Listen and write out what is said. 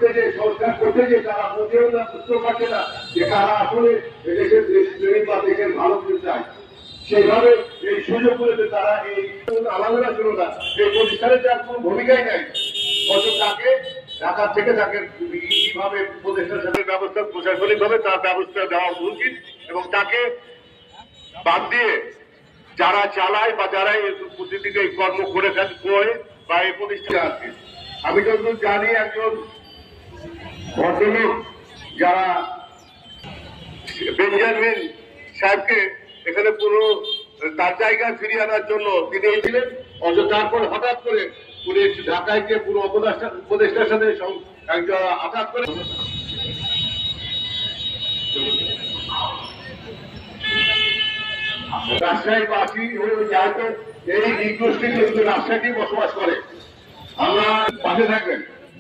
করতে যে সংস্কার করতে যে তারা মোটেও না বুঝতে পারছে না যে তারা আসলে দেশের দেশপ্রেমিক বা দেশের ভালো করতে চায়। সেইভাবে এই সুযোগ করে তারা এই আলাদা ছিল না, এই প্রতিষ্ঠানের যার কোনো ভূমিকাই নাই, অথচ তাকে ঢাকা থেকে তাকে কিভাবে উপদেষ্টার সাথে ব্যবস্থা প্রশাসনিক ভাবে তার ব্যবস্থা দেওয়া উচিত এবং তাকে বাদ দিয়ে যারা চালায় বা যারা এই প্রতিদিকে এই কর্ম করে বা এই প্রতিষ্ঠানে আছে। আমি যতদূর জানি একজন ভদ্রলোক যারা বেঞ্জামিন সাহেবকে এখানে পুরো তার জায়গায় ফিরিয়ে আনার জন্য তিনি ছিলেন, অথচ তারপর হঠাৎ করে উনি ঢাকায় গিয়ে পুরো উপদেষ্টার সাথে আঘাত করে রাজশাহীবাসী এই গোষ্ঠী কিন্তু রাজশাহী বসবাস করে। আমরা পাশে থাকবেন।